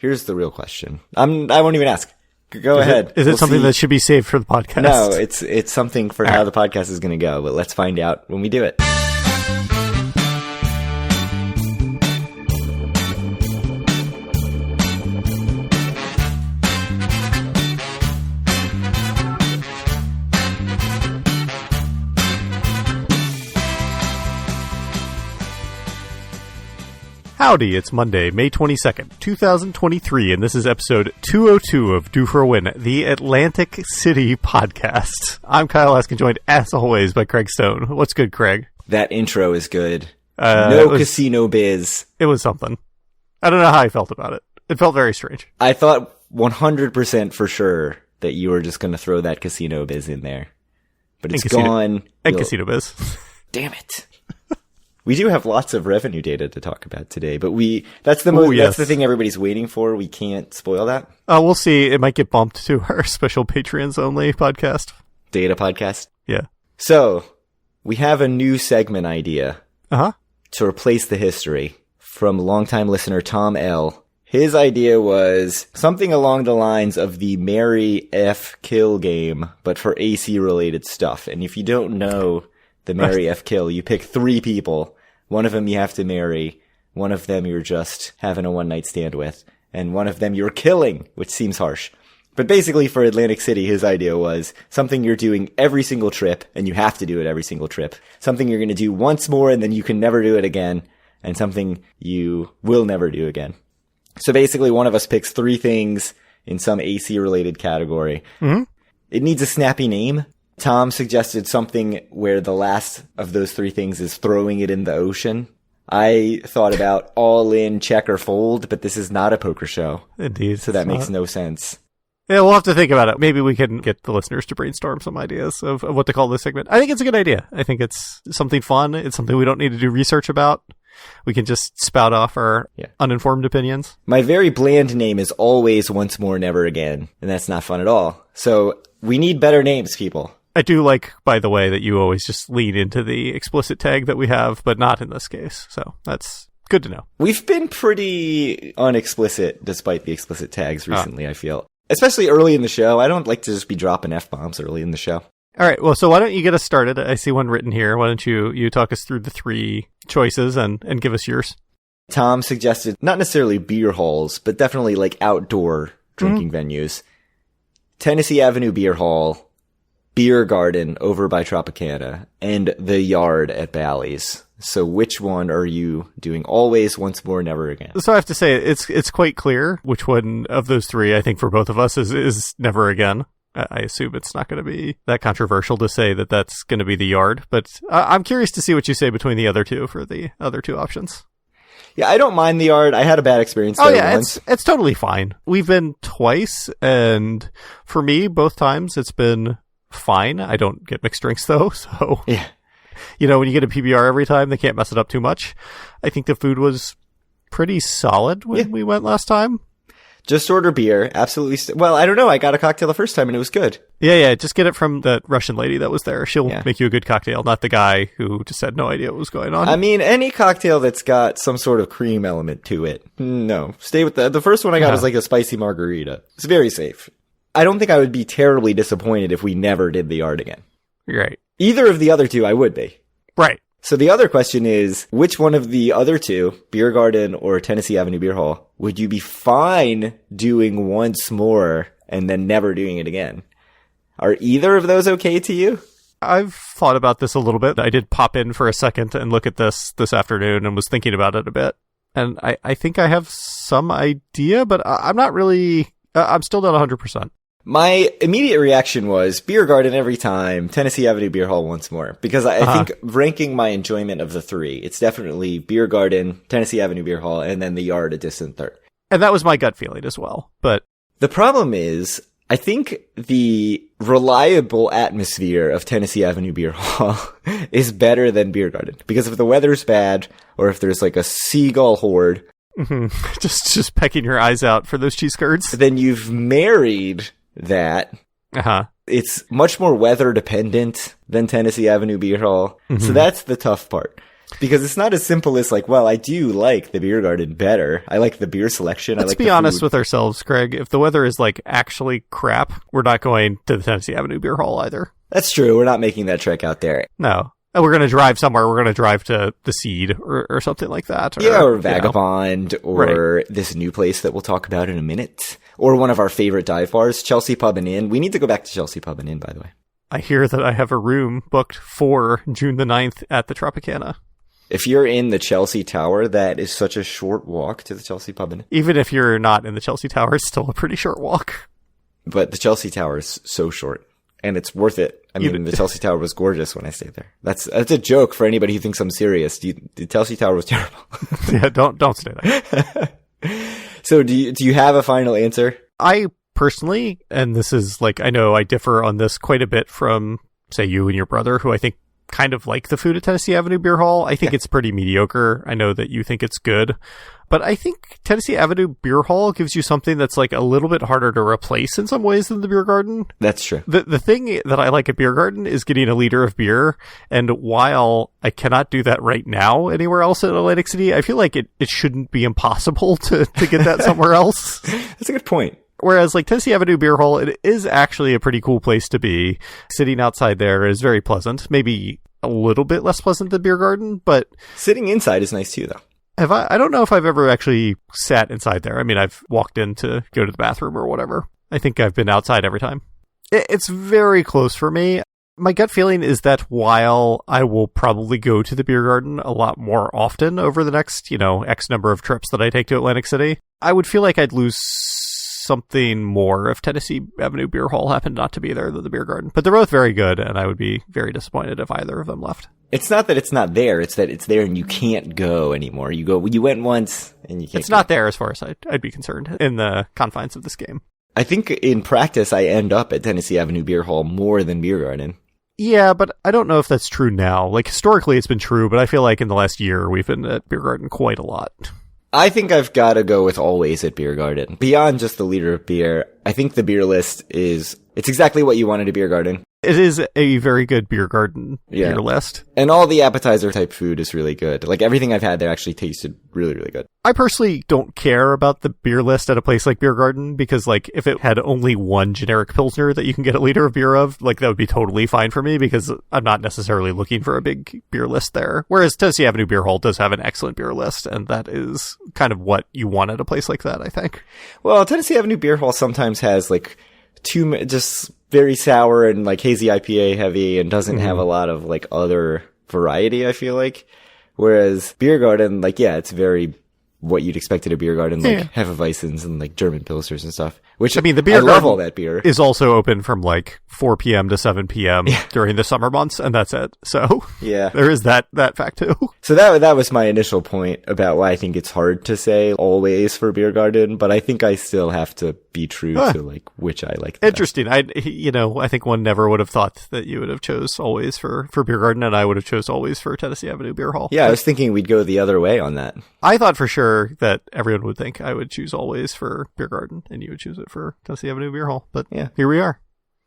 here's the real question. I won't even ask. Go ahead. Is it something that should be saved for the podcast? No, it's something for how the podcast is going to go, but let's find out when we do it. Howdy, it's Monday, May 22nd, 2023, and this is episode 202 of Due for a Win, the Atlantic City podcast. I'm Kyle Askin, joined as always by Craig Stone. What's good, Craig? That intro is good. Casino biz. It was something. I don't know how I felt about it. It felt very strange. I thought 100% for sure that you were just going to throw that casino biz in there. But it's gone. And casino biz. Damn it. We do have lots of revenue data to talk about today, but that's the thing everybody's waiting for. We can't spoil that. We'll see. It might get bumped to our special Patreons only podcast. Data podcast? Yeah. So, we have a new segment idea. To replace the history from longtime listener Tom L. His idea was something along the lines of the Marry F Kill game, but for AC related stuff. And if you don't know the Marry F Kill, you pick 3 people. One of them you have to marry, one of them you're just having a one-night stand with, and one of them you're killing, which seems harsh. But basically for Atlantic City, his idea was something you're doing every single trip, and you have to do it every single trip. Something you're going to do once more, and then you can never do it again, and something you will never do again. So basically one of us picks 3 things in some AC-related category. Mm-hmm. It needs a snappy name. Tom suggested something where the last of those 3 things is throwing it in the ocean. I thought about all in, check, or fold, but this is not a poker show. Indeed. So that makes no sense. Yeah, we'll have to think about it. Maybe we can get the listeners to brainstorm some ideas of what to call this segment. I think it's a good idea. I think it's something fun. It's something we don't need to do research about. We can just spout off our uninformed opinions. My very bland name is Always, Once More, Never Again, and that's not fun at all. So we need better names, people. I do like, by the way, that you always just lean into the explicit tag that we have, but not in this case. So that's good to know. We've been pretty unexplicit despite the explicit tags recently, I feel. Especially early in the show. I don't like to just be dropping F-bombs early in the show. All right. Well, so why don't you get us started? I see one written here. Why don't you talk us through the 3 choices and give us yours? Tom suggested not necessarily beer halls, but definitely like outdoor drinking venues. Tennessee Avenue Beer Hall, Beer Garden over by Tropicana, and the Yard at Bally's. So which one are you doing? Always, Once More, Never Again? So I have to say, it's quite clear which one of those 3, I think for both of us, is Never Again. I assume it's not going to be that controversial to say that that's going to be the Yard, but I'm curious to see what you say between the other 2 for the other 2 options. Yeah, I don't mind the Yard. I had a bad experience there once. It's totally fine. We've been twice, and for me, both times, it's been fine. I don't get mixed drinks though, so yeah. You know, when you get a PBR every time, they can't mess it up too much. I think the food was pretty solid when we went last time. Just order beer, absolutely. Well, I don't know. I got a cocktail the first time and it was good. Yeah. Just get it from that Russian lady that was there. She'll make you a good cocktail, not the guy who just had no idea what was going on. I mean, any cocktail that's got some sort of cream element to it. No, stay with the first one I got was like a spicy margarita. It's very safe. I don't think I would be terribly disappointed if we never did the Yard again. Right. Either of the other 2, I would be. Right. So the other question is, which one of the other 2, Beer Garden or Tennessee Avenue Beer Hall, would you be fine doing once more and then never doing it again? Are either of those okay to you? I've thought about this a little bit. I did pop in for a second and look at this afternoon and was thinking about it a bit. And I think I have some idea, but I'm not really... I'm still not 100%. My immediate reaction was Beer Garden every time, Tennessee Avenue Beer Hall once more. Because I think ranking my enjoyment of the 3, it's definitely Beer Garden, Tennessee Avenue Beer Hall, and then the Yard a distant third. And that was my gut feeling as well. But the problem is, I think the reliable atmosphere of Tennessee Avenue Beer Hall is better than Beer Garden. Because if the weather's bad, or if there's like a seagull horde... Just pecking your eyes out for those cheese curds. Then you've married... that. It's much more weather dependent than Tennessee Avenue Beer Hall. So that's the tough part. Because it's not as simple as like, well, I do like the beer garden better. I like the beer selection. Let's be honest with ourselves, Craig. If the weather is like actually crap, we're not going to the Tennessee Avenue Beer Hall either. That's true. We're not making that trek out there. No. And we're going to drive somewhere. We're going to drive to the Seed or something like that. Or Vagabond, or this new place that we'll talk about in a minute. Or one of our favorite dive bars, Chelsea Pub and Inn. We need to go back to Chelsea Pub and Inn, by the way. I hear that I have a room booked for June the 9th at the Tropicana. If you're in the Chelsea Tower, that is such a short walk to the Chelsea Pub and Inn. Even if you're not in the Chelsea Tower, it's still a pretty short walk. But the Chelsea Tower is so short. And it's worth it. I mean, the Chelsea Tower was gorgeous when I stayed there. That's a joke for anybody who thinks I'm serious. The Chelsea Tower was terrible. Yeah, don't say that. So do you have a final answer? I personally, and this is like, I know I differ on this quite a bit from, say, you and your brother, who I think kind of like the food at Tennessee Avenue Beer Hall. I think it's pretty mediocre. I know that you think it's good. But I think Tennessee Avenue Beer Hall gives you something that's like a little bit harder to replace in some ways than the beer garden. That's true. The thing that I like at beer garden is getting a liter of beer. And while I cannot do that right now anywhere else in Atlantic City, I feel like it shouldn't be impossible to get that somewhere else. That's a good point. Whereas like Tennessee Avenue Beer Hall, it is actually a pretty cool place to be. Sitting outside there is very pleasant. Maybe a little bit less pleasant than beer garden, but sitting inside is nice too, though. I don't know if I've ever actually sat inside there. I mean, I've walked in to go to the bathroom or whatever. I think I've been outside every time. It's very close for me. My gut feeling is that while I will probably go to the beer garden a lot more often over the next, X number of trips that I take to Atlantic City, I would feel like I'd lose something more if Tennessee Avenue Beer Hall happened not to be there than the beer garden. But they're both very good, and I would be very disappointed if either of them left. It's not that it's not there, it's that it's there and you can't go anymore. You went once and you can't It's not there as far as I'd be concerned in the confines of this game. I think in practice I end up at Tennessee Avenue Beer Hall more than beer garden. Yeah, but I don't know if that's true now. Like, historically it's been true, but I feel like in the last year we've been at beer garden quite a lot. I think I've got to go with always at beer garden. Beyond just the liter of beer, I think the beer list it's exactly what you wanted at beer garden. It is a very good beer garden beer list. And all the appetizer type food is really good. Like everything I've had there actually tasted really, really good. I personally don't care about the beer list at a place like Beer Garden because like if it had only one generic Pilsner that you can get a liter of beer of, like that would be totally fine for me because I'm not necessarily looking for a big beer list there. Whereas Tennessee Avenue Beer Hall does have an excellent beer list, and that is kind of what you want at a place like that, I think. Well, Tennessee Avenue Beer Hall sometimes has like just very sour and like hazy IPA heavy and doesn't have a lot of like other variety, I feel like. Whereas Beer Garden, like, yeah, it's very what you'd expect at a beer garden, like Hefeweizens and like German Pilsners and stuff. Which, I mean, the beer garden, I love all that beer. Is also open from like 4 p.m. to 7 p.m. during the summer months, and that's it. So yeah, there is that fact too. So that was my initial point about why I think it's hard to say always for beer garden, but I think I still have to be true to like which I like. Interesting. I think one never would have thought that you would have chose always for beer garden, and I would have chose always for Tennessee Avenue Beer Hall. Yeah, I was thinking we'd go the other way on that. I thought for sure that everyone would think I would choose always for beer garden, and you would choose it for Tennessee Avenue Beer Hall. But yeah, here we are.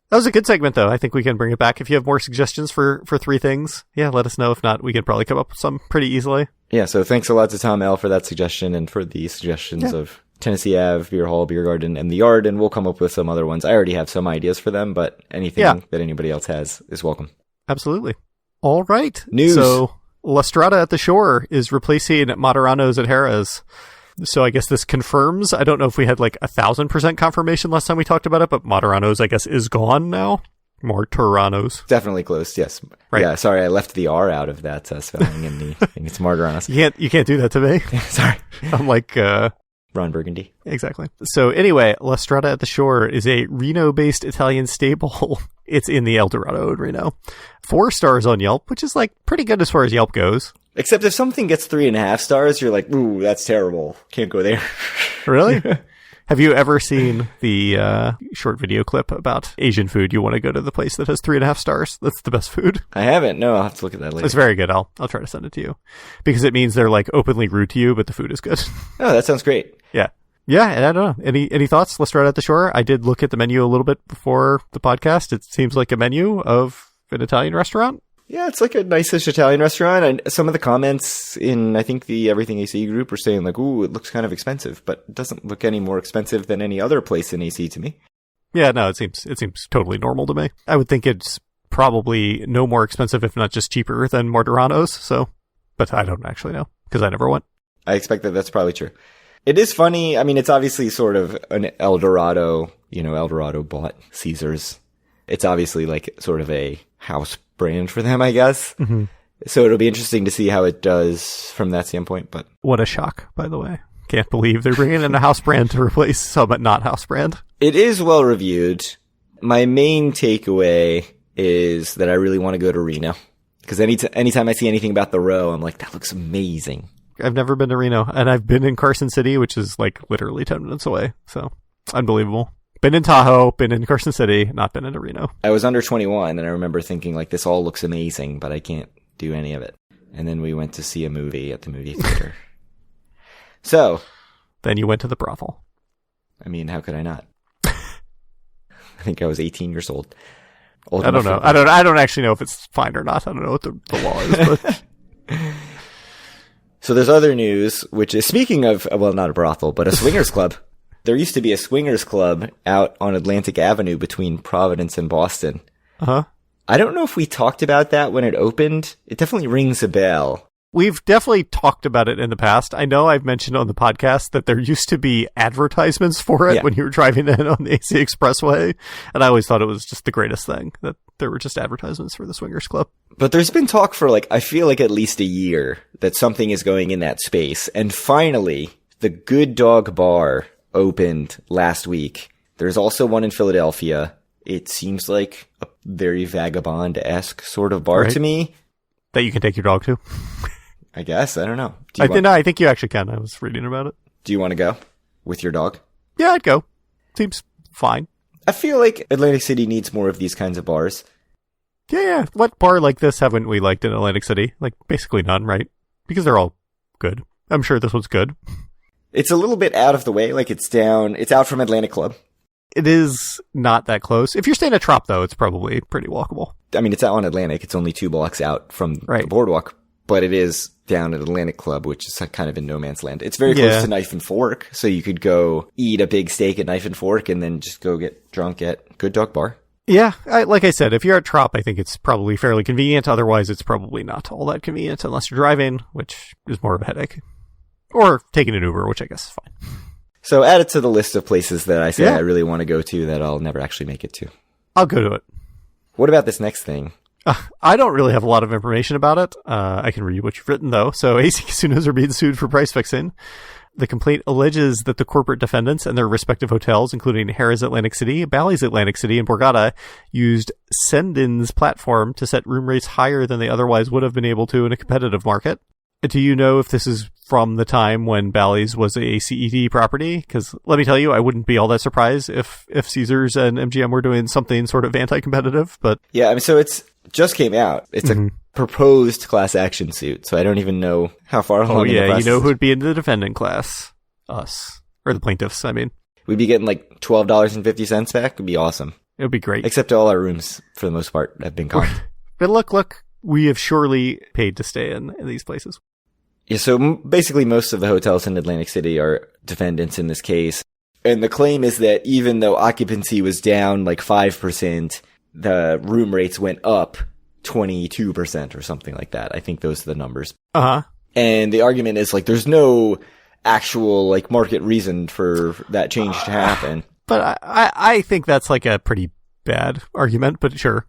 That was a good segment, though. I think we can bring it back. If you have more suggestions for 3 things, let us know. If not, we can probably come up with some pretty easily. Yeah, so thanks a lot to Tom L. for that suggestion and for the suggestions of Tennessee Ave, Beer Hall, Beer Garden, and the Yard, and we'll come up with some other ones. I already have some ideas for them, but anything that anybody else has is welcome. Absolutely. All right. News. So, La Strada at the Shore is replacing Moderanos at Jerez. So I guess this confirms, I don't know if we had like 1,000% confirmation last time we talked about it, but Moderanos, I guess, is gone now. More Turanos. Definitely close, yes. Right. Yeah, sorry, I left the R out of that spelling in the thing. It's Moderanos. You can't do that to me. Sorry. I'm like... Ron Burgundy. Exactly. So anyway, La Strada at the Shore is a Reno-based Italian stable. It's in the El Dorado in Reno. 4 stars on Yelp, which is like pretty good as far as Yelp goes. Except if something gets 3.5 stars, you're like, ooh, that's terrible. Can't go there. Really? Have you ever seen the short video clip about Asian food? You want to go to the place that has 3.5 stars? That's the best food. I haven't. No, I'll have to look at that later. It's very good. I'll try to send it to you. Because it means they're like openly rude to you, but the food is good. Oh, that sounds great. Yeah. Yeah, and I don't know. Any thoughts? Let's start at the Shore. I did look at the menu a little bit before the podcast. It seems like a menu of an Italian restaurant. Yeah, it's like a nice-ish Italian restaurant. And some of the comments in, I think, the Everything AC group were saying like, ooh, it looks kind of expensive, but it doesn't look any more expensive than any other place in AC to me. Yeah, no, it seems totally normal to me. I would think it's probably no more expensive, if not just cheaper, than Morderano's. So, but I don't actually know because I never went. I expect that that's probably true. It is funny. I mean, it's obviously sort of an El Dorado. El Dorado bought Caesars. It's obviously like sort of a house brand for them, I guess. Mm-hmm. So it'll be interesting to see how it does from that standpoint. But what a shock, by the way. Can't believe they're bringing in a house brand to replace some not house brand. It is well reviewed. My main takeaway is that I really want to go to Reno. Because anytime I see anything about the row, I'm like, that looks amazing. I've never been to Reno, and I've been in Carson City, which is like literally 10 minutes away. So unbelievable. Been in Tahoe, been in Carson City, not been into Reno. I was under 21, and I remember thinking, like, this all looks amazing, but I can't do any of it. And then we went to see a movie at the movie theater. So. Then you went to the brothel. I mean, how could I not? I think I was 18 years old. I don't know. I don't actually know if it's fine or not. I don't know what the law is, but. So there's other news, which is, speaking of, well, not a brothel, but a swingers club. There used to be a swingers club out on Atlantic Avenue between Providence and Boston. Uh-huh. I don't know if we talked about that when it opened. It definitely rings a bell. We've definitely talked about it in the past. I know I've mentioned on the podcast that there used to be advertisements for it when you were driving in on the AC Expressway. And I always thought it was just the greatest thing that there were just advertisements for the swingers club. But there's been talk for I feel like at least a year that something is going in that space. And finally, the Good Dog Bar opened last week. There's also one in Philadelphia. It seems like a very vagabond-esque sort of bar to me. That you can take your dog to. I guess. I don't know. I think you actually can. I was reading about it. Do you want to go with your dog? Yeah, I'd go. Seems fine. I feel like Atlantic City needs more of these kinds of bars. Yeah. What bar like this haven't we liked in Atlantic City? Like, basically none, right? Because they're all good. I'm sure this one's good. It's a little bit out of the way. Like, it's out from Atlantic Club. It is not that close. If you're staying at Trop, though, it's probably pretty walkable. I mean, it's out on Atlantic. It's only 2 blocks out from the boardwalk. But it is down at Atlantic Club, which is kind of in no man's land. It's very close to Knife and Fork, so you could go eat a big steak at Knife and Fork and then just go get drunk at Good Dog Bar. Yeah, like I said, if you're at Trop, I think it's probably fairly convenient. Otherwise, it's probably not all that convenient unless you're driving, which is more of a headache. Or taking an Uber, which I guess is fine. So add it to the list of places that I say I really want to go to that I'll never actually make it to. I'll go to it. What about this next thing? I don't really have a lot of information about it. I can read what you've written, though. So AC casinos are being sued for price fixing. The complaint alleges that the corporate defendants and their respective hotels, including Harrah's Atlantic City, Bally's Atlantic City, and Borgata, used Sendin's platform to set room rates higher than they otherwise would have been able to in a competitive market. Do you know if this is from the time when Bally's was a CED property? Because let me tell you, I wouldn't be all that surprised if Caesars and MGM were doing something sort of anti-competitive. But yeah, I mean, so it's just came out. It's a proposed class action suit, so I don't even know how far along. Oh yeah, in the process. You know who would be in the defendant class? Us, or the plaintiffs. I mean, we'd be getting like $12.50 back. It'd be awesome. It would be great. Except all our rooms, for the most part, have been comped. But look, we have surely paid to stay in these places. Yeah, so basically most of the hotels in Atlantic City are defendants in this case. And the claim is that even though occupancy was down like 5%, the room rates went up 22% or something like that. I think those are the numbers. Uh-huh. And the argument is like there's no actual like market reason for that change to happen. But I think that's like a pretty bad argument, but sure.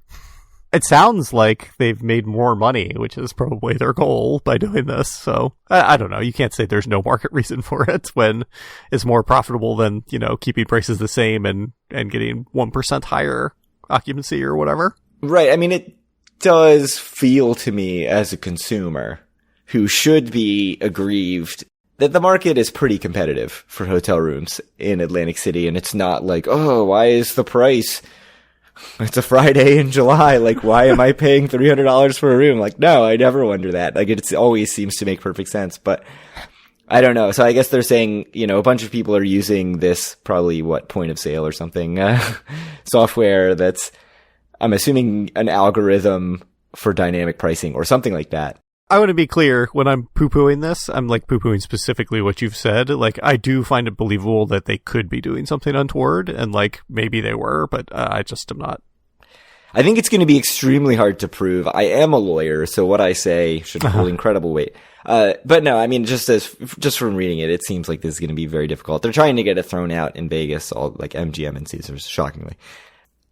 It sounds like they've made more money, which is probably their goal by doing this. So I don't know. You can't say there's no market reason for it when it's more profitable than, keeping prices the same and getting 1% higher occupancy or whatever. Right. I mean, it does feel to me as a consumer who should be aggrieved that the market is pretty competitive for hotel rooms in Atlantic City. And it's not like, oh, why is the price... It's a Friday in July. Like, why am I paying $300 for a room? Like, no, I never wonder that. Like, it always seems to make perfect sense, but I don't know. So I guess they're saying, a bunch of people are using this probably point of sale or something, software that's, I'm assuming an algorithm for dynamic pricing or something like that. I want to be clear, when I'm poo-pooing this, I'm like poo-pooing specifically what you've said. Like, I do find it believable that they could be doing something untoward, and like, maybe they were, but I just am not. I think it's going to be extremely hard to prove. I am a lawyer, so what I say should hold incredible weight. But no, I mean, just from reading it, it seems like this is going to be very difficult. They're trying to get it thrown out in Vegas, all like MGM and Caesars, shockingly.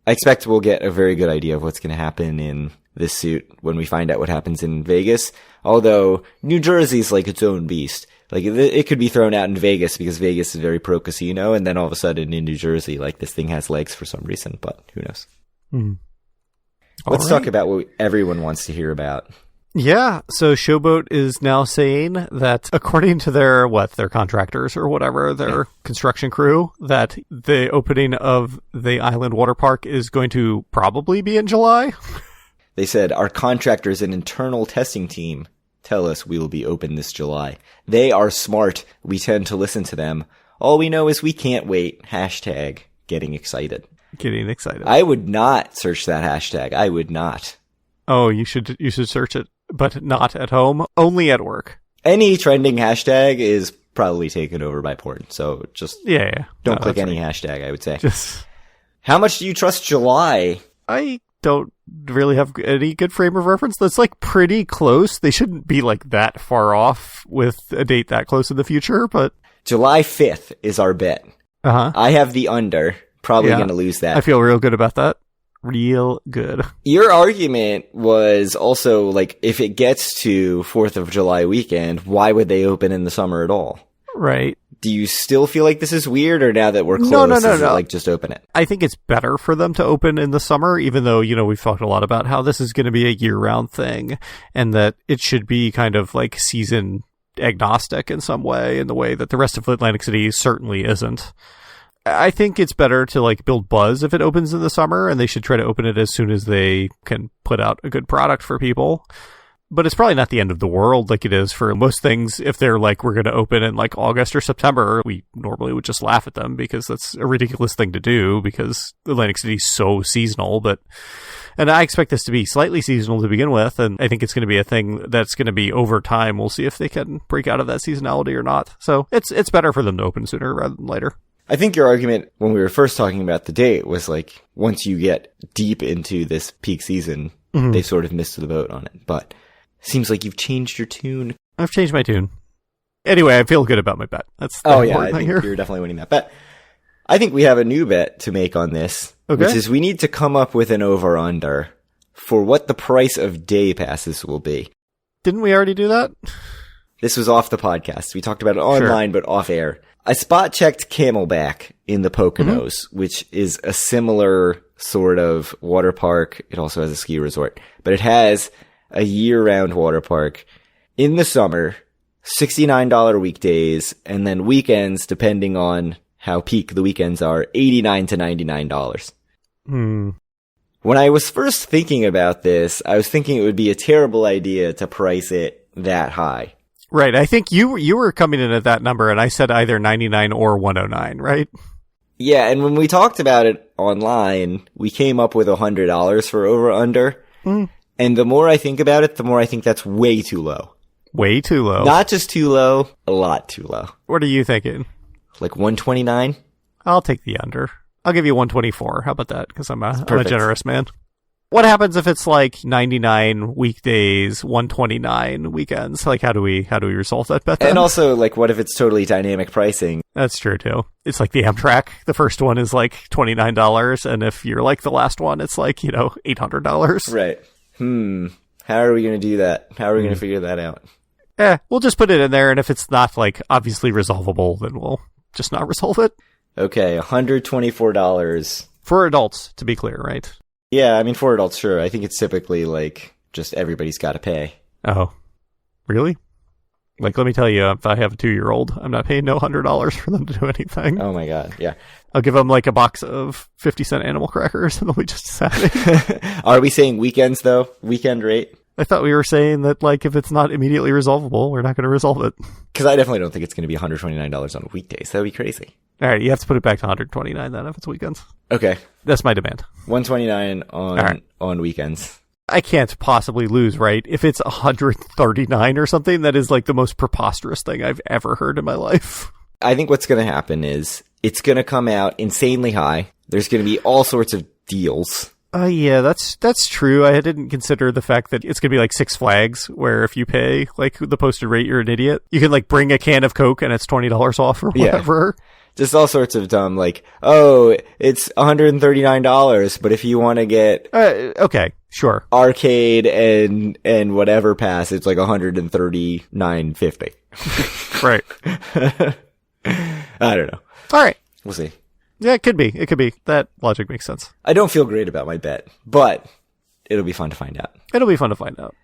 I expect we'll get a very good idea of what's going to happen in this suit when we find out what happens in Vegas. Although New Jersey's like its own beast. Like it could be thrown out in Vegas because Vegas is very pro casino, and then all of a sudden in New Jersey, like this thing has legs for some reason, but who knows? Let's talk about what everyone wants to hear about. Yeah, so Showboat is now saying that according to their contractors or whatever, their construction crew, that the opening of the Island Water Park is going to probably be in July. They said, our contractors and internal testing team tell us we will be open this July. They are smart. We tend to listen to them. All we know is we can't wait. Hashtag getting excited. Getting excited. I would not search that hashtag. I would not. Oh, you should search it, but not at home, only at work. Any trending hashtag is probably taken over by porn, so just don't click any hashtag, I would say. How much do you trust July? I don't really have any good frame of reference. That's like pretty close. They shouldn't be like that far off with a date that close in the future, but July 5th is our bet. I have the under. Probably going to lose that. I feel real good about that. Real good. Your argument was also, like, if it gets to 4th of July weekend, why would they open in the summer at all? Right. Do you still feel like this is weird, or now that we're close, no. like, just open it? I think it's better for them to open in the summer, even though, we've talked a lot about how this is going to be a year-round thing, and that it should be kind of, like, season agnostic in some way, in the way that the rest of Atlantic City certainly isn't. I think it's better to like build buzz if it opens in the summer, and they should try to open it as soon as they can put out a good product for people. But it's probably not the end of the world like it is for most things. If they're like, we're going to open in like August or September, we normally would just laugh at them because that's a ridiculous thing to do because Atlantic City is so seasonal. And I expect this to be slightly seasonal to begin with, and I think it's going to be a thing that's going to be over time. We'll see if they can break out of that seasonality or not. So it's better for them to open sooner rather than later. I think your argument when we were first talking about the date was like, once you get deep into this peak season, they sort of missed the boat on it. But seems like you've changed your tune. I've changed my tune. Anyway, I feel good about my bet. That's the I think you're definitely winning that bet. I think we have a new bet to make on this, which is we need to come up with an over-under for what the price of day passes will be. Didn't we already do that? This was off the podcast. We talked about it online, but off air. I spot checked Camelback in the Poconos, which is a similar sort of water park. It also has a ski resort, but it has a year-round water park. In the summer, $69 weekdays, and then weekends, depending on how peak the weekends are, $89 to $99. When I was first thinking about this, I was thinking it would be a terrible idea to price it that high. Right. I think you were coming in at that number, and I said either 99 or 109, right? Yeah, and when we talked about it online, we came up with $100 for over-under. And the more I think about it, the more I think that's way too low. Way too low? Not just too low, a lot too low. What are you thinking? Like 129? I'll take the under. I'll give you 124. How about that? Because I'm a generous man. What happens if it's like 99 weekdays, 129 weekends? Like, how do we resolve that bet then? And also, like, what if it's totally dynamic pricing? That's true, too. It's like the Amtrak. The first one is like $29, and if you're like the last one, it's like, $800. Right. How are we going to do that? How are we going to figure that out? We'll just put it in there, and if it's not, like, obviously resolvable, then we'll just not resolve it. Okay, $124. For adults, to be clear, right? Yeah, I mean, for adults, sure. I think it's typically, like, just everybody's got to pay. Oh, really? Like, let me tell you, if I have a 2-year-old, I'm not paying no $100 for them to do anything. Oh my god, yeah. I'll give them, like, a box of 50-cent animal crackers, and they'll be just sad. Are we saying weekends, though? Weekend rate? I thought we were saying that, like, if it's not immediately resolvable, we're not going to resolve it. Because I definitely don't think it's going to be $129 on weekdays. That would be crazy. All right, you have to put it back to $129 then if it's weekends. Okay. That's my demand. $129 on weekends. I can't possibly lose, right? If it's 139 or something, that is like the most preposterous thing I've ever heard in my life. I think what's going to happen is it's going to come out insanely high. There's going to be all sorts of deals. Yeah, that's true. I didn't consider the fact that it's going to be like Six Flags, where if you pay like the posted rate, you're an idiot. You can like bring a can of Coke and it's $20 off or whatever. Yeah. Just all sorts of dumb, like, oh, it's $139, but if you want to get okay, sure, arcade and whatever pass, it's like $139.50. Right. I don't know. All right, we'll see. Yeah, it could be. It could be. That logic makes sense. I don't feel great about my bet, but it'll be fun to find out. It'll be fun to find out.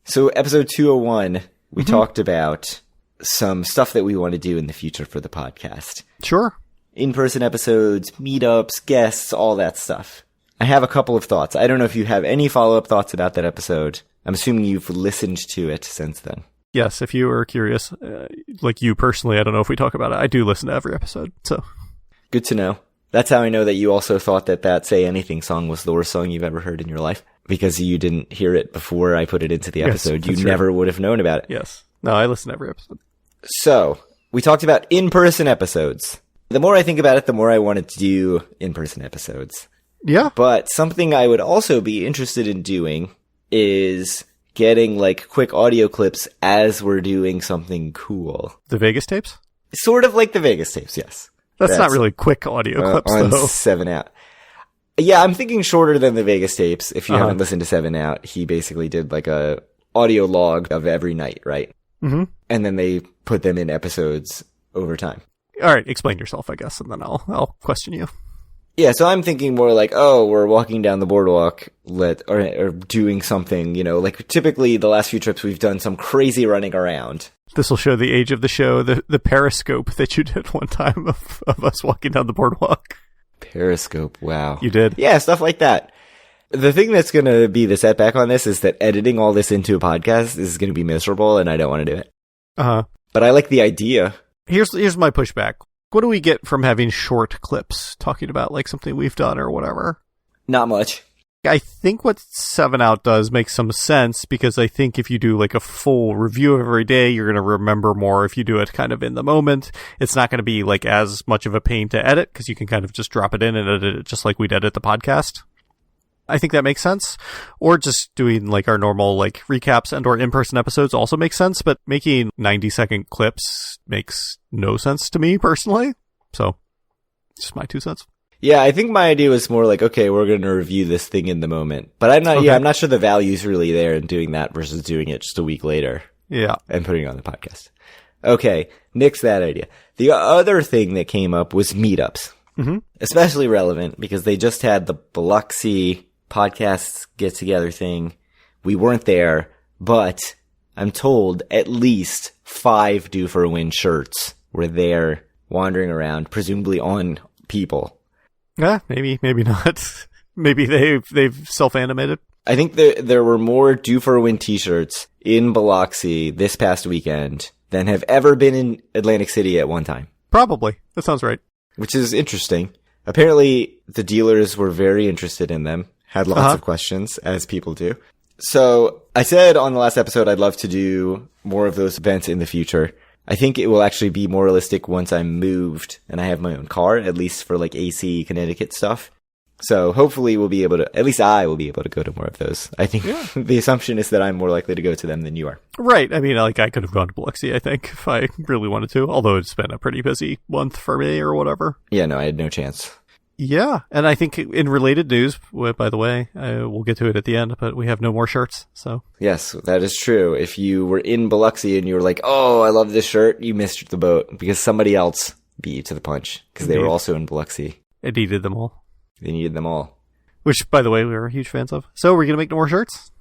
So episode 201, we talked about some stuff that we want to do in the future for the podcast. Sure. In-person episodes, meetups, guests, all that stuff. I have a couple of thoughts. I don't know if you have any follow-up thoughts about that episode. I'm assuming you've listened to it since then. Yes, if you were curious, like you personally, I don't know if we talk about it. I do listen to every episode, so. Good to know. That's how I know that you also thought that Say Anything song was the worst song you've ever heard in your life. Because you didn't hear it before I put it into the episode. Yes, you never would have known about it. Yes. No, I listen to every episode. So, we talked about in-person episodes. The more I think about it, the more I wanted to do in-person episodes. Yeah. But something I would also be interested in doing is getting like quick audio clips as we're doing something cool. The Vegas tapes? Sort of like the Vegas tapes, yes. That's not really quick audio clips, on though. 7 Out. Yeah, I'm thinking shorter than the Vegas tapes. If you haven't listened to 7 Out, he basically did like a audio log of every night, right? Mm-hmm. And then they put them in episodes over time. All right, explain yourself, I guess, and then I'll question you. Yeah, so I'm thinking more like, oh, we're walking down the boardwalk, or doing something, you know, like typically the last few trips we've done some crazy running around. This will show the age of the show, the Periscope that you did one time of us walking down the boardwalk. Periscope, wow. You did? Yeah, stuff like that. The thing that's going to be the setback on this is that editing all this into a podcast is going to be miserable, and I don't want to do it. Uh-huh. But I like the idea. Here's my pushback. What do we get from having short clips talking about like something we've done or whatever? Not much. I think what 7 Out does makes some sense, because I think if you do like a full review of every day, you're going to remember more if you do it kind of in the moment. It's not going to be like as much of a pain to edit, because you can kind of just drop it in and edit it just like we'd edit the podcast. I think that makes sense. Or just doing like our normal like recaps and or in-person episodes also makes sense, but making 90-second clips makes no sense to me personally. So, just my 2 cents. Yeah, I think my idea was more like, okay, we're going to review this thing in the moment. But I'm not sure the value's really there in doing that versus doing it just a week later. Yeah. And putting it on the podcast. Okay, nix that idea. The other thing that came up was meetups. Mm-hmm. Especially relevant because they just had the Biloxi podcasts get-together thing. We weren't there, but I'm told at least 5 Due for a Win shirts were there wandering around, presumably on people. Yeah, maybe not. Maybe they've self-animated. I think there were more Due for a Win t-shirts in Biloxi this past weekend than have ever been in Atlantic City at one time. Probably. That sounds right. Which is interesting. Apparently, the dealers were very interested in them, had lots of questions, as people do. So, I said on the last episode I'd love to do more of those events in the future. I think it will actually be more realistic once I'm moved and I have my own car, at least for like AC Connecticut stuff. So hopefully we'll be able to, at least I will be able to go to more of those. I think the assumption is that I'm more likely to go to them than you are. Right. I mean, like I could have gone to Biloxi, I think, if I really wanted to, although it's been a pretty busy month for me or whatever. Yeah, no, I had no chance. Yeah. And I think in related news, by the way, we'll get to it at the end, but we have no more shirts. So yes, that is true. If you were in Biloxi and you were like, oh, I love this shirt, you missed the boat because somebody else beat you to the punch because they were also in Biloxi. It needed them all. They needed them all. Which, by the way, we were huge fans of. So we're going to make more shirts?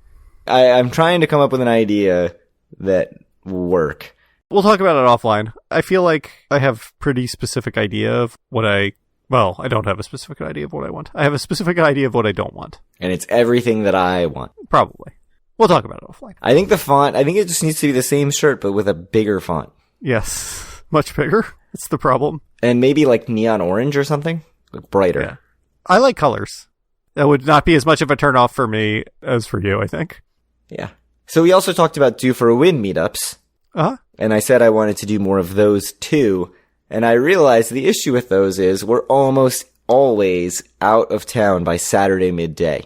I'm trying to come up with an idea that will work. We'll talk about it offline. I feel like I have pretty specific idea of what I don't have a specific idea of what I want. I have a specific idea of what I don't want. And it's everything that I want. Probably. We'll talk about it offline. I think the font, it just needs to be the same shirt, but with a bigger font. Yes. Much bigger. It's the problem. And maybe like neon orange or something? Like brighter. Yeah. I like colors. That would not be as much of a turnoff for me as for you, I think. Yeah. So we also talked about Due for a Win meetups. Uh-huh. And I said I wanted to do more of those too. And I realized the issue with those is we're almost always out of town by Saturday midday.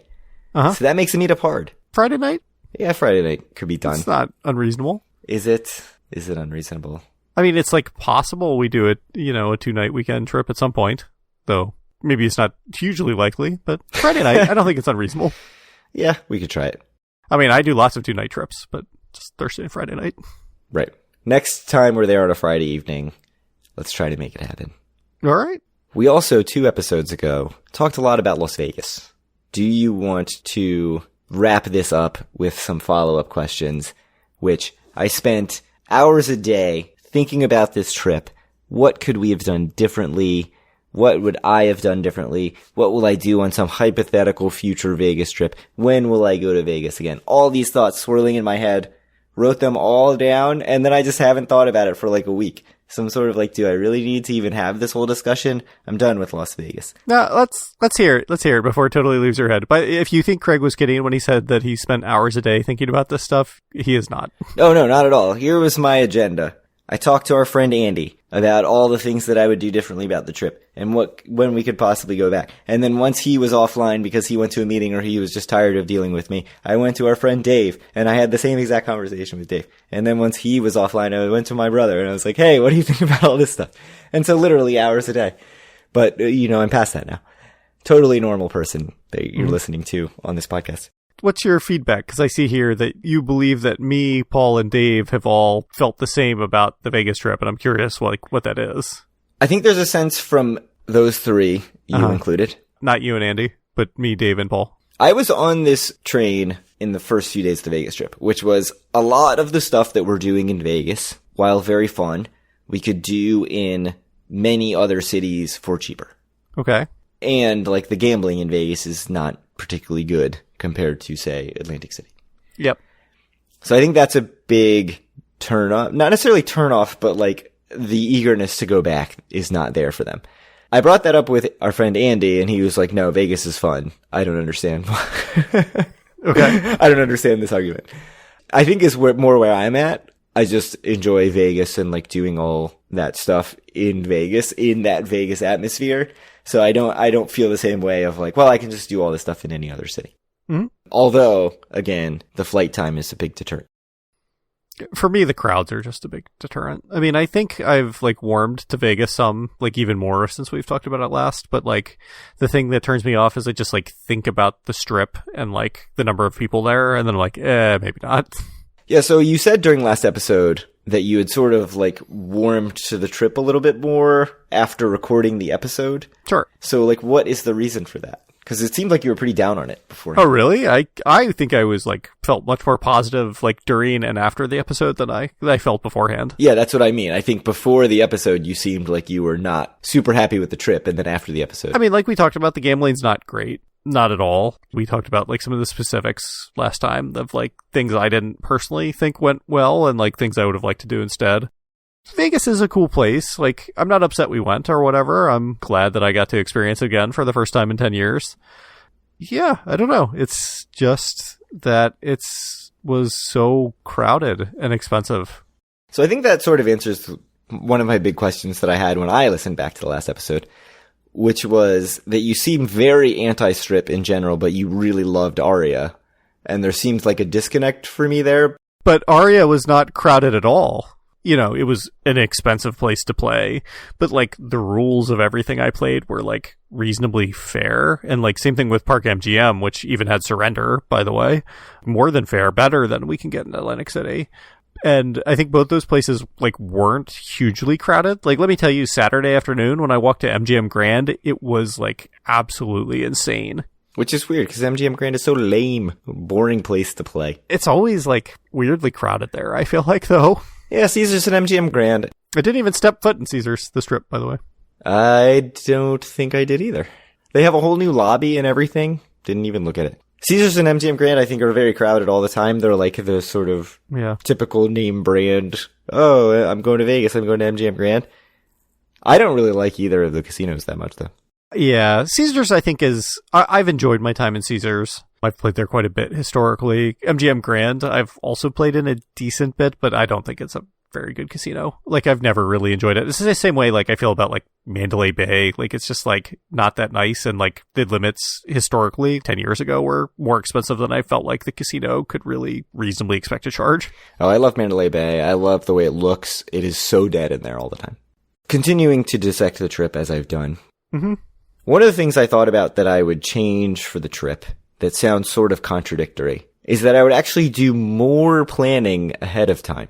Uh-huh. So that makes a meetup hard. Friday night? Yeah, Friday night could be done. It's not unreasonable. Is it? Is it unreasonable? I mean, it's like possible we do it, a 2-night weekend trip at some point. Though maybe it's not hugely likely, but Friday night, I don't think it's unreasonable. Yeah, we could try it. I mean, I do lots of 2-night trips, but just Thursday and Friday night. Right. Next time we're there on a Friday evening, let's try to make it happen. All right. We also, 2 episodes ago, talked a lot about Las Vegas. Do you want to wrap this up with some follow-up questions, which I spent hours a day thinking about this trip. What could we have done differently? What would I have done differently? What will I do on some hypothetical future Vegas trip? When will I go to Vegas again? All these thoughts swirling in my head. Wrote them all down, and then I just haven't thought about it for like a week. So I'm sort of like, do I really need to even have this whole discussion? I'm done with Las Vegas. No, let's hear it. Let's hear it before it totally leaves your head. But if you think Craig was kidding when he said that he spent hours a day thinking about this stuff, he is not. No, not at all. Here was my agenda. I talked to our friend Andy about all the things that I would do differently about the trip and when we could possibly go back. And then once he was offline because he went to a meeting or he was just tired of dealing with me, I went to our friend Dave and I had the same exact conversation with Dave. And then once he was offline, I went to my brother and I was like, hey, what do you think about all this stuff? And so literally hours a day. But, I'm past that now. Totally normal person that you're listening to on this podcast. What's your feedback? Because I see here that you believe that me, Paul, and Dave have all felt the same about the Vegas trip, and I'm curious what that is. I think there's a sense from those 3, you included. Not you and Andy, but me, Dave, and Paul. I was on this train in the first few days of the Vegas trip, which was a lot of the stuff that we're doing in Vegas, while very fun, we could do in many other cities for cheaper. Okay. And, like, the gambling in Vegas is not particularly good compared to, say, Atlantic City. Yep. So I think that's a big turn off. Not necessarily turn off, but, like, the eagerness to go back is not there for them. I brought that up with our friend Andy, and he was like, no, Vegas is fun. I don't understand. Okay. I don't understand this argument. I think is more where I'm at. I just enjoy Vegas and, like, doing all that stuff in Vegas, in that Vegas atmosphere. So I don't feel the same way of like, well, I can just do all this stuff in any other city. Mm-hmm. Although, again, the flight time is a big deterrent. For me, the crowds are just a big deterrent. I mean, I think I've like warmed to Vegas some, like even more since we've talked about it last. But like the thing that turns me off is I just like think about the strip and like the number of people there. And then I'm like, maybe not. Yeah. So you said during last episode that you had sort of like warmed to the trip a little bit more after recording the episode. Sure. So like, what is the reason for that? Because it seemed like you were pretty down on it before. Oh, really? I think I was like felt much more positive like during and after the episode than I felt beforehand. Yeah, that's what I mean. I think before the episode, you seemed like you were not super happy with the trip, and then after the episode. I mean, like we talked about, the gambling's not great. Not at all. We talked about like some of the specifics last time of like things I didn't personally think went well and like things I would have liked to do instead. Vegas is a cool place. Like, I'm not upset we went or whatever. I'm glad that I got to experience it again for the first time in 10 years. Yeah, I don't know. It's just that was so crowded and expensive. So I think that sort of answers one of my big questions that I had when I listened back to the last episode, which was that you seem very anti-strip in general, but you really loved Aria. And there seems like a disconnect for me there. But Aria was not crowded at all. You know, it was an expensive place to play, but like the rules of everything I played were like reasonably fair. And like same thing with Park MGM, which even had surrender, by the way, more than fair, better than we can get in Atlantic City. And I think both those places like weren't hugely crowded. Like, let me tell you, Saturday afternoon when I walked to MGM Grand, it was like absolutely insane. Which is weird because MGM Grand is so lame, boring place to play. It's always like weirdly crowded there, I feel like, though. Yeah, Caesars and MGM Grand. I didn't even step foot in Caesars, the Strip, by the way. I don't think I did either. They have a whole new lobby and everything. Didn't even look at it. Caesars and MGM Grand, I think, are very crowded all the time. They're like the sort of typical name brand. Oh, I'm going to Vegas. I'm going to MGM Grand. I don't really like either of the casinos that much, though. Yeah, Caesars, I think, I've enjoyed my time in Caesars. I've played there quite a bit historically. MGM Grand, I've also played in a decent bit, but I don't think it's a very good casino. Like, I've never really enjoyed it. This is the same way, like, I feel about, like, Mandalay Bay. Like, it's just, like, not that nice, and, like, the limits historically 10 years ago were more expensive than I felt like the casino could really reasonably expect to charge. Oh, I love Mandalay Bay. I love the way it looks. It is so dead in there all the time. Continuing to dissect the trip as I've done. Mm-hmm. One of the things I thought about that I would change for the trip that sounds sort of contradictory is that I would actually do more planning ahead of time.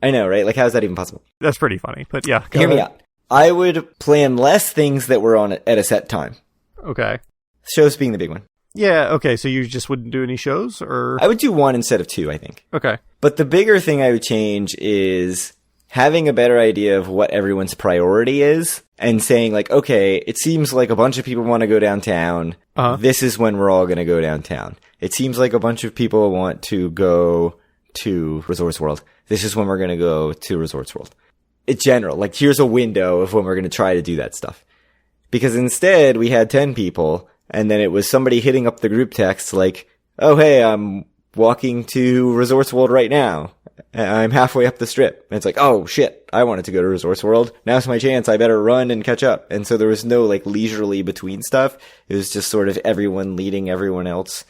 I know, right? Like, how is that even possible? That's pretty funny, but yeah. Hear me out. I would plan less things that were on at a set time. Okay. Shows being the big one. Yeah, okay, so you just wouldn't do any shows, or? I would do one instead of two, I think. Okay. But the bigger thing I would change is having a better idea of what everyone's priority is and saying, like, okay, it seems like a bunch of people want to go downtown. Uh-huh. This is when we're all going to go downtown. It seems like a bunch of people want to go to Resorts World. This is when we're going to go to Resorts World. In general, like, here's a window of when we're going to try to do that stuff. Because instead, we had 10 people, and then it was somebody hitting up the group text like, oh, hey, I'm walking to Resorts World right now. I'm halfway up the strip. And it's like, oh, shit, I wanted to go to Resorts World. Now's my chance. I better run and catch up. And so there was no, like, leisurely between stuff. It was just sort of everyone leading everyone else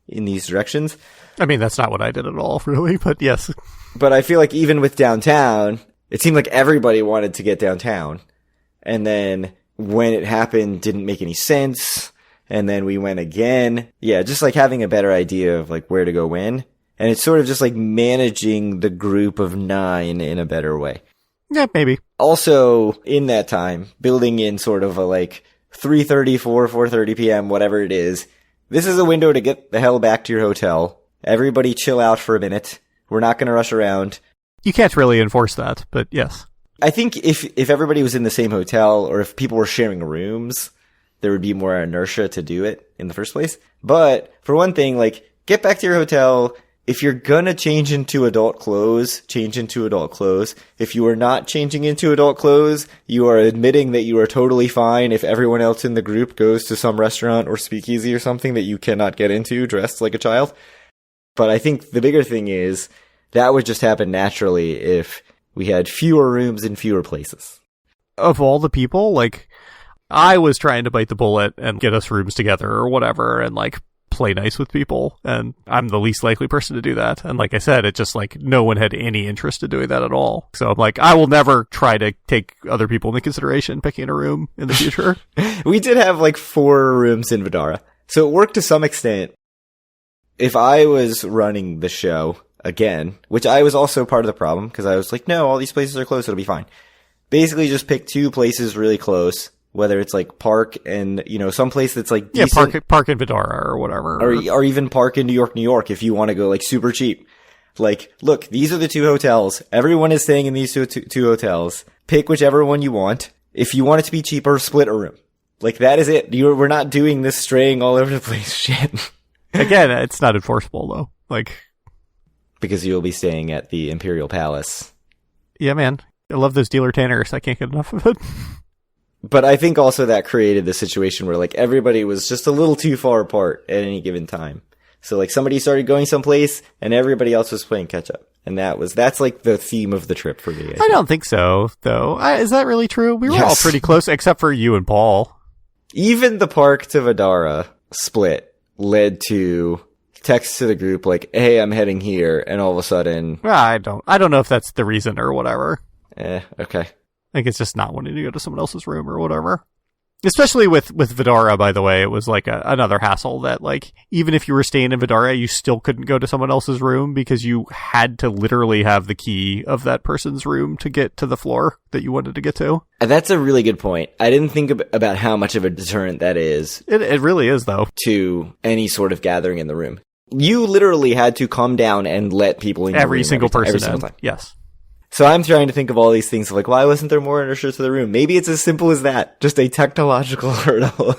in these directions. I mean, that's not what I did at all, really, but yes. But I feel like even with downtown, it seemed like everybody wanted to get downtown. And then when it happened, didn't make any sense. And then we went again. Yeah, just like having a better idea of like where to go when. And it's sort of just like managing the group of 9 in a better way. Yeah, maybe. Also, in that time, building in sort of a like 3:30, 4:30 p.m., whatever it is. This is a window to get the hell back to your hotel. Everybody chill out for a minute. We're not going to rush around. You can't really enforce that, but yes. I think if everybody was in the same hotel or if people were sharing rooms, there would be more inertia to do it in the first place. But for one thing, like, get back to your hotel. If you're gonna change into adult clothes, change into adult clothes. If you are not changing into adult clothes, you are admitting that you are totally fine if everyone else in the group goes to some restaurant or speakeasy or something that you cannot get into dressed like a child. But I think the bigger thing is that would just happen naturally if we had fewer rooms in fewer places. Of all the people, like, I was trying to bite the bullet and get us rooms together or whatever and, like, play nice with people, and I'm the least likely person to do that. And like I said, it just, like, no one had any interest in doing that at all. So I'm like, I will never try to take other people into consideration picking a room in the future. We did have, like, 4 rooms in Vidara, so it worked to some extent. If I was running the show again, which I was also part of the problem, because I was like, no, all these places are close, it'll be fine. Basically just pick 2 places really close, whether it's like Park and, you know, some place that's like decent. Yeah, Park in Vidara or whatever. Or even Park in New York, if you want to go like super cheap. Like, look, these are the 2 hotels. Everyone is staying in these two hotels. Pick whichever one you want. If you want it to be cheaper, split a room. Like, that is it. We're not doing this straying all over the place shit. Again, it's not enforceable though. Like, because you'll be staying at the Imperial Palace. Yeah, man. I love those dealer tanners. I can't get enough of it. But I think also that created the situation where, like, everybody was just a little too far apart at any given time. So, like, somebody started going someplace and everybody else was playing catch up. And that's like the theme of the trip for me. I don't think so, though. Is that really true? We were all pretty close, except for you and Paul. Even the Park to Vidara split led to text to the group like, hey, I'm heading here. And all of a sudden, I don't know if that's the reason or whatever. Okay. I think it's just not wanting to go to someone else's room or whatever. Especially with Vidara, by the way, it was like another hassle that, like, even if you were staying in Vidara, you still couldn't go to someone else's room because you had to literally have the key of that person's room to get to the floor that you wanted to get to. That's a really good point. I didn't think about how much of a deterrent that is. It really is, though. To any sort of gathering in the room. You literally had to come down and let people in every single person every single time. Yes. So I'm trying to think of all these things of like, why wasn't there more inertia to the room? Maybe it's as simple as that. Just a technological hurdle.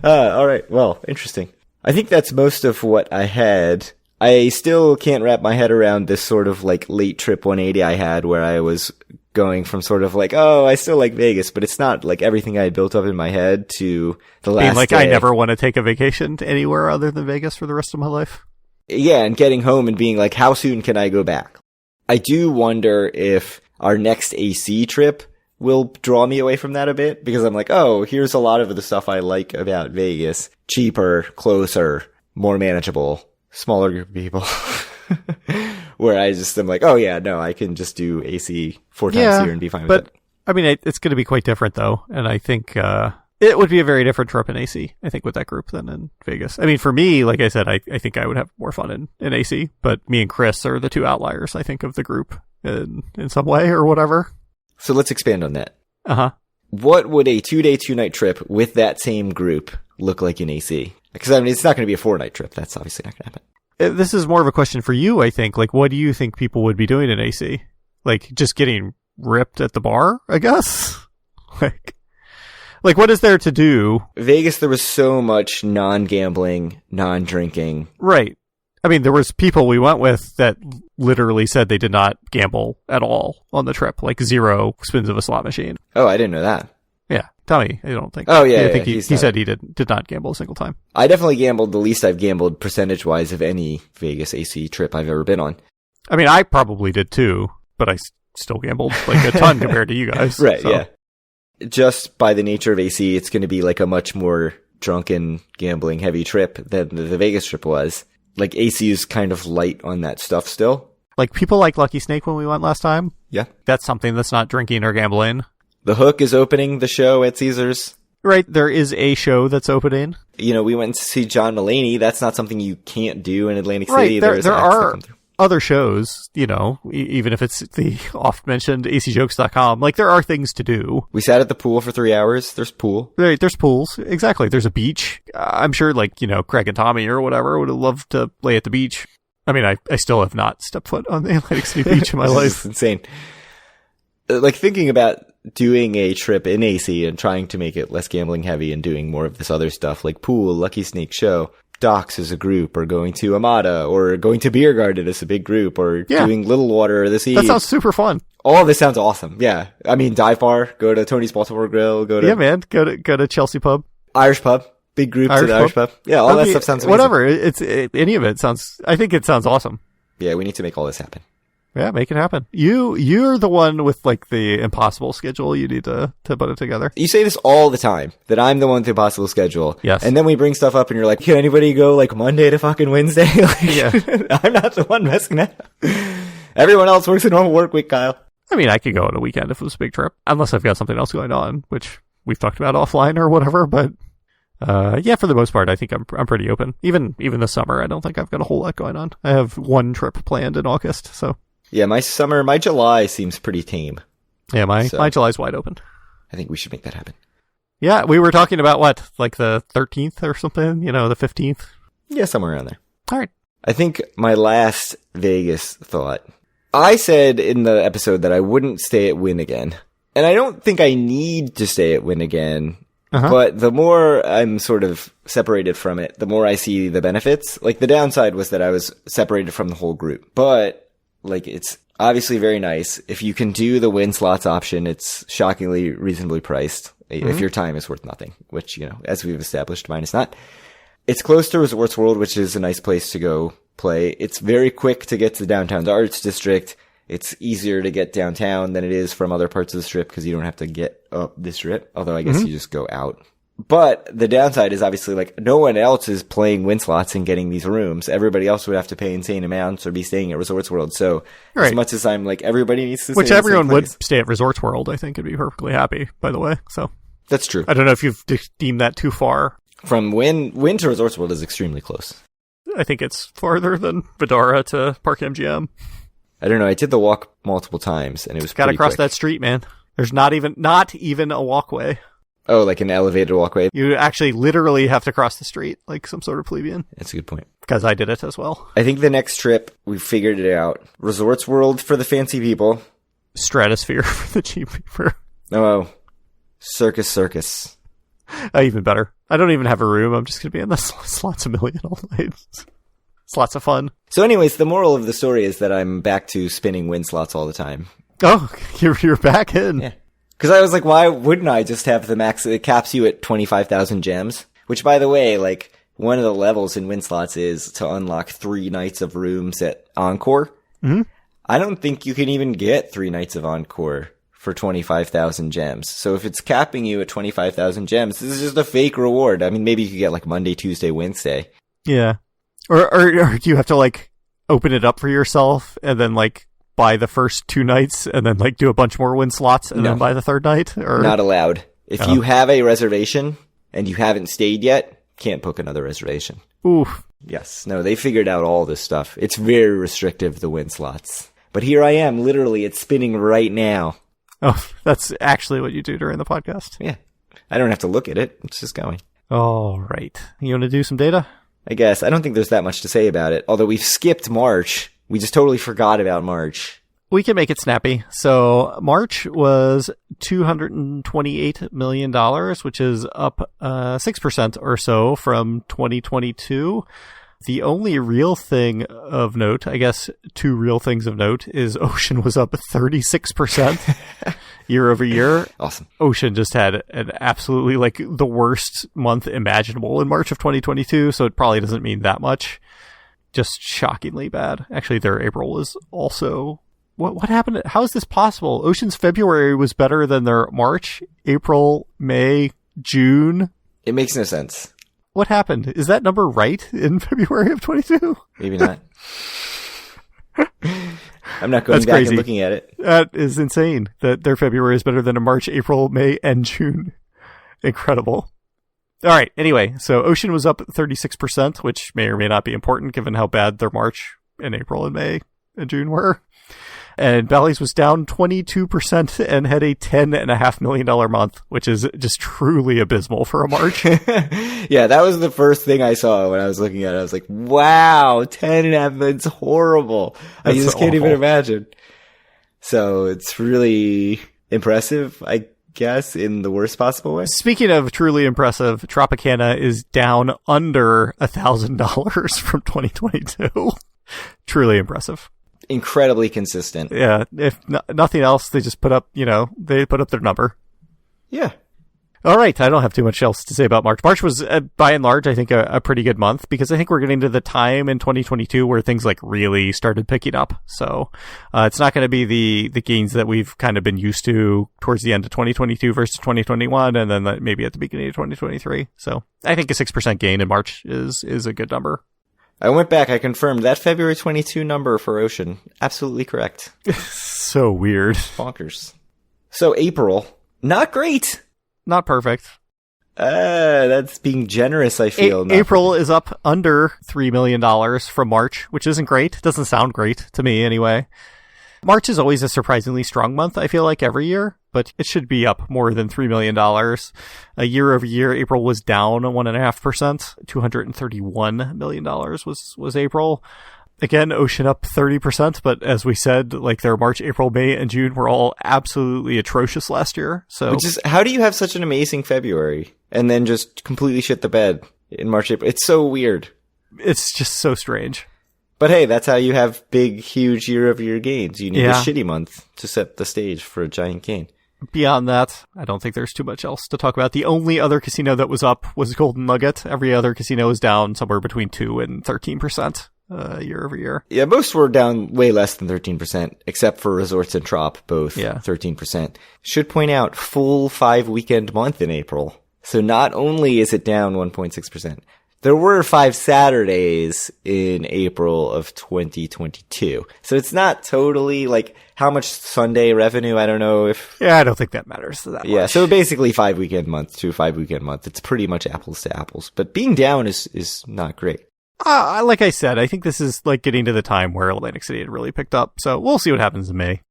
All right. Well, interesting. I think that's most of what I had. I still can't wrap my head around this sort of like late trip 180 I had where I was going from sort of like, oh, I still like Vegas, but it's not like everything I had built up in my head to the last being like, day. I never want to take a vacation to anywhere other than Vegas for the rest of my life. Yeah, and getting home and being like, how soon can I go back? I do wonder if our next AC trip will draw me away from that a bit, because I'm like, oh, here's a lot of the stuff I like about Vegas. Cheaper, closer, more manageable, smaller group of people. Where I just am like, oh yeah, no, I can just do AC 4 times a year and be fine with it. But I mean, it's going to be quite different though. And I think, it would be a very different trip in AC, I think, with that group than in Vegas. I mean, for me, like I said, I think I would have more fun in AC, but me and Chris are the two outliers, I think, of the group in some way or whatever. So let's expand on that. Uh-huh. What would a 2-day, 2-night trip with that same group look like in AC? Because I mean, it's not going to be a 4-night trip. That's obviously not going to happen. This is more of a question for you, I think. Like, what do you think people would be doing in AC? Like, just getting ripped at the bar, I guess? Like, what is there to do? Vegas, there was so much non-gambling, non-drinking. Right. I mean, there was people we went with that literally said they did not gamble at all on the trip. Like, 0 spins of a slot machine. Oh, I didn't know that. Yeah. Tommy, I don't think. Oh, yeah. I think he said he did not gamble a single time. I definitely gambled the least I've gambled percentage-wise of any Vegas AC trip I've ever been on. I mean, I probably did too, but I still gambled like a ton compared to you guys. Right, so. Yeah. Just by the nature of AC, it's going to be like a much more drunken, gambling heavy trip than the Vegas trip was. Like, AC is kind of light on that stuff still. Like, people like Lucky Snake when we went last time. Yeah. That's something that's not drinking or gambling. The Hook is opening the show at Caesars. Right, there is a show that's opening. You know, we went to see John Mulaney. That's not something you can't do in Atlantic City. Right, there are other shows, you know, even if it's the oft-mentioned acjokes.com. Like, there are things to do. We sat at the pool for 3 hours. There's pool. Right, there's pools. Exactly. There's a beach. I'm sure, like, you know, Craig and Tommy or whatever would have loved to lay at the beach. I mean, I still have not stepped foot on the Atlantic City beach in my life. It's insane. Like, thinking about doing a trip in AC and trying to make it less gambling heavy and doing more of this other stuff like pool, Lucky Snake show, Docks as a group, or going to Amada, or going to Beer Garden as a big group, or doing Little Water this Eve. That sounds super fun. All of this sounds awesome. Yeah. I mean, dive bar, go to Tony's Baltimore Grill, go to... Yeah, man. Go to Chelsea Pub. Irish Pub. Big groups at Irish Pub. Yeah, all that stuff sounds amazing. Whatever. Any of it sounds... I think it sounds awesome. Yeah, we need to make all this happen. Yeah, make it happen. You're the one with, like, the impossible schedule. You need to put it together. You say this all the time, that I'm the one with the impossible schedule. Yes. And then we bring stuff up and you're like, can anybody go, like, Monday to fucking Wednesday? Like, yeah. I'm not the one messing that up. Everyone else works a normal work week, Kyle. I mean, I could go on a weekend if it was a big trip. Unless I've got something else going on, which we've talked about offline or whatever, but... yeah, for the most part, I think I'm pretty open. Even this summer, I don't think I've got a whole lot going on. I have one trip planned in August, so... Yeah, my July seems pretty tame. Yeah, my July's wide open. I think we should make that happen. Yeah, we were talking about what, like the 13th or something? You know, the 15th? Yeah, somewhere around there. All right. I think my last Vegas thought, I said in the episode that I wouldn't stay at Wynn again. And I don't think I need to stay at Wynn again. Uh-huh. But the more I'm sort of separated from it, the more I see the benefits. Like, the downside was that I was separated from the whole group. But... like, it's obviously very nice. If you can do the win slots option, it's shockingly reasonably priced. Mm-hmm. If your time is worth nothing, which, you know, as we've established, mine is not. It's close to Resorts World, which is a nice place to go play. It's very quick to get to downtown Arts District. It's easier to get downtown than it is from other parts of the strip because you don't have to get up the strip. Although I guess you just go out. But the downside is obviously, like, no one else is playing win slots and getting these rooms. Everybody else would have to pay insane amounts or be staying at Resorts World. So as much as I'm like, everybody needs to stay which everyone would stay at Resorts World, I think, and be perfectly happy, by the way. So that's true. I don't know if you've deemed that too far. From Wynn to Resorts World is extremely close. I think it's farther than Vidara to Park MGM. I don't know. I did the walk multiple times, and it was gotta pretty cross quick. That street, man. There's not even a walkway. Oh, like an elevated walkway? You actually literally have to cross the street, like some sort of plebeian. That's a good point. Because I did it as well. I think the next trip, we figured it out. Resorts World for the fancy people. Stratosphere for the cheap people. Oh, Circus. Even better. I don't even have a room. I'm just going to be in the slots a million all night. It's lots of fun. So anyways, the moral of the story is that I'm back to spinning win slots all the time. Oh, you're back in. Yeah. Because I was like, why wouldn't I just have the max? It caps you at 25,000 gems. Which, by the way, like, one of the levels in Win Slots is to unlock 3 nights of rooms at Encore. Mm-hmm. I don't think you can even get 3 nights of Encore for 25,000 gems. So if it's capping you at 25,000 gems, this is just a fake reward. I mean, maybe you could get, like, Monday, Tuesday, Wednesday. Yeah. Or do you have to, like, open it up for yourself and then, like, buy the first 2 nights and then, like, do a bunch more Win Slots and then buy the 3rd night? Or not allowed. If you have a reservation and you haven't stayed yet, can't book another reservation. Oof. Yes. No, they figured out all this stuff. It's very restrictive, the Win Slots. But here I am, literally, it's spinning right now. Oh, that's actually what you do during the podcast? Yeah. I don't have to look at it. It's just going. All right. You want to do some data? I guess. I don't think there's that much to say about it. Although we've skipped March. We just totally forgot about March. We can make it snappy. So March was $228 million, which is up 6% or so from 2022. The only real thing of note, I guess 2 real things of note, is Ocean was up 36% year over year. Awesome. Ocean just had an absolutely, like, the worst month imaginable in March of 2022, so it probably doesn't mean that much. Just shockingly bad. Actually, their April was also... What happened? How is this possible? Ocean's February was better than their March, April, May, June. It makes no sense. What happened? Is that number right in February of 22? Maybe not. I'm not going back and looking at it. That is insane that their February is better than a March, April, May, and June. Incredible. All right. Anyway, so Ocean was up 36%, which may or may not be important given how bad their March and April and May and June were. And Bally's was down 22% and had a $10.5 million month, which is just truly abysmal for a March. Yeah, that was the first thing I saw when I was looking at it. I was like, wow, 10.5 million, it's horrible. I just can't even imagine. So it's really impressive, I guess, in the worst possible way. Speaking of truly impressive, Tropicana is down under $1,000 from 2022. Truly impressive. Incredibly consistent. Yeah, if nothing else, they just put up, they put up their number. Yeah. All right, I don't have too much else to say about March. March was, by and large, I think a pretty good month because I think we're getting to the time in 2022 where things like really started picking up. So it's not going to be the gains that we've kind of been used to towards the end of 2022 versus 2021 and then maybe at the beginning of 2023. So I think a 6% gain in March is a good number. I went back, I confirmed that February 22 number for Ocean. Absolutely correct. So weird. Bonkers. So April, not great. Not perfect. That's being generous, I feel. April is up under $3 million from March, which isn't great. Doesn't sound great to me anyway. March is always a surprisingly strong month, I feel like, every year, but it should be up more than $3 million. Year over year, April was down 1.5%. $231 million was April. Again, Ocean up 30%, but as we said, like their March, April, May, and June were all absolutely atrocious last year. So, how do you have such an amazing February and then just completely shit the bed in March, April? It's so weird. It's just so strange. But hey, that's how you have big, huge year-over-year gains. You need a shitty month to set the stage for a giant gain. Beyond that, I don't think there's too much else to talk about. The only other casino that was up was Golden Nugget. Every other casino was down somewhere between 2 and 13% year-over-year. Yeah, most were down way less than 13%, except for Resorts and Trop, both 13%. Should point out, full 5-weekend month in April. So not only is it down 1.6%, there were 5 Saturdays in April of 2022. So it's not totally like how much Sunday revenue. I don't know if. Yeah, I don't think that matters that much. Yeah, so basically 5-weekend month to 5-weekend month. It's pretty much apples to apples. But being down is not great. Like I said, I think this is like getting to the time where Atlantic City had really picked up. So we'll see what happens in May.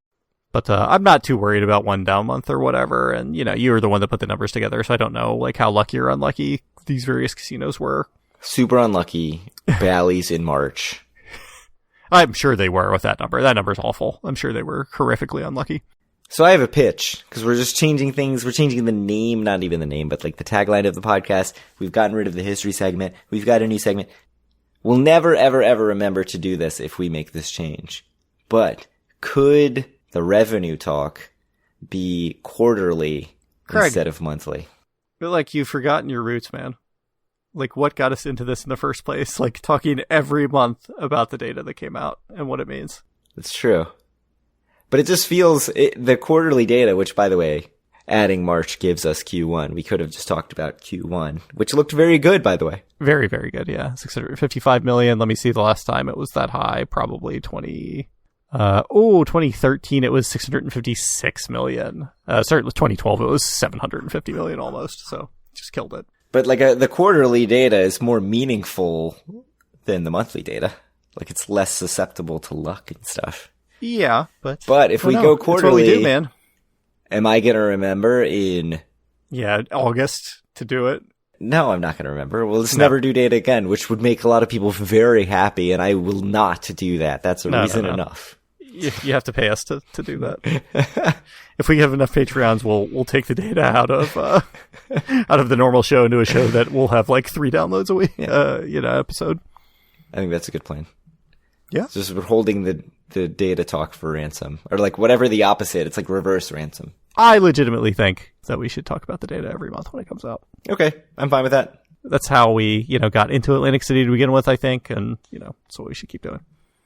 But I'm not too worried about one down month or whatever. And, you were the one that put the numbers together. So I don't know like how lucky or unlucky these various casinos were. Super unlucky. Bally's in March. I'm sure they were with that number. That number's awful. I'm sure they were horrifically unlucky. So I have a pitch, because we're just changing things. We're changing the name, not even the name, but like the tagline of the podcast. We've gotten rid of the history segment. We've got a new segment. We'll never, ever, ever remember to do this if we make this change. But could the revenue talk be quarterly Craig, instead of monthly. I feel like you've forgotten your roots, man. Like, what got us into this in the first place? Like, talking every month about the data that came out and what it means. That's true. But it just feels, the quarterly data, which, by the way, adding March gives us Q1. We could have just talked about Q1, which looked very good, by the way. Very, very good, yeah. 655 million. Let me see the last time it was that high. Probably 2013, it was 656 million. Sorry, it was 2012, it was 750 million almost. So, just killed it. But like the quarterly data is more meaningful than the monthly data. Like it's less susceptible to luck and stuff. Yeah, but if we go quarterly, that's what we do, man. Am I going to remember in August to do it? No, I'm not going to remember. We'll just never do data again, which would make a lot of people very happy, and I will not do that. That's reason enough. You have to pay us to do that. If we have enough Patreons, we'll take the data out of the normal show into a show that will have like 3 downloads a week, episode. I think that's a good plan. Yeah. So we're holding the data talk for ransom, or like whatever the opposite. It's like reverse ransom. I legitimately think that we should talk about the data every month when it comes out. Okay, I'm fine with that. That's how we, got into Atlantic City to begin with, I think, and that's what we should keep doing.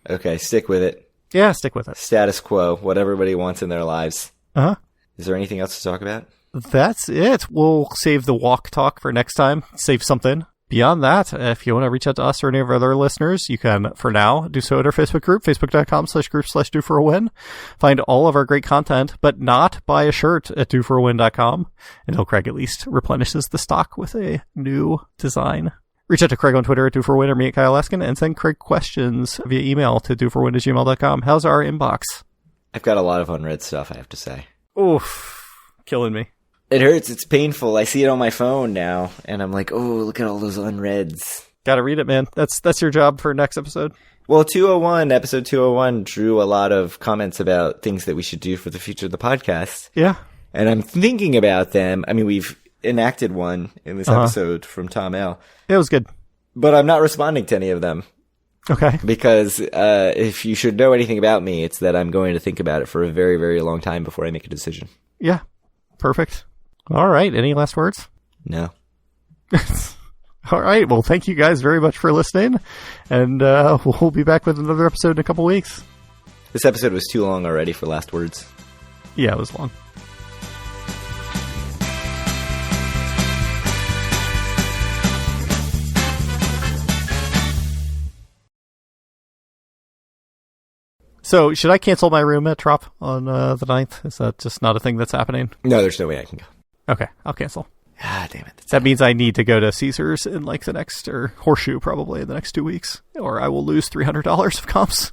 Okay, stick with it. Yeah, stick with it. Status quo, what everybody wants in their lives. Uh-huh. Is there anything else to talk about? That's it. We'll save the walk talk for next time. Save something. Beyond that, if you want to reach out to us or any of our other listeners, you can, for now, do so at our Facebook group, facebook.com/group/doforawin. Find all of our great content, but not buy a shirt at doforawin.com until Craig at least replenishes the stock with a new design. Reach out to Craig on Twitter at doforwin or me at Kyle Laskin, and send Craig questions via email to doforwin@gmail.com. How's our inbox? I've got a lot of unread stuff, I have to say. Oof. Killing me. It hurts. It's painful. I see it on my phone now, and I'm like, oh, look at all those unreads. Gotta read it, man. That's your job for next episode. Well, episode 201 drew a lot of comments about things that we should do for the future of the podcast. Yeah. And I'm thinking about them. I mean, we've enacted one in this episode from Tom L. It was good. But I'm not responding to any of them. Okay. Because if you should know anything about me, it's that I'm going to think about it for a very, very long time before I make a decision. Yeah. Perfect. All right. Any last words? No. All right. Well, thank you guys very much for listening. And we'll be back with another episode in a couple weeks. This episode was too long already for last words. Yeah, it was long. So, should I cancel my room at Trop on the 9th? Is that just not a thing that's happening? No, there's no way I can go. Okay, I'll cancel. Ah, damn it. That means I need to go to Caesars in like the next, or Horseshoe probably in the next 2 weeks, or I will lose $300 of comps.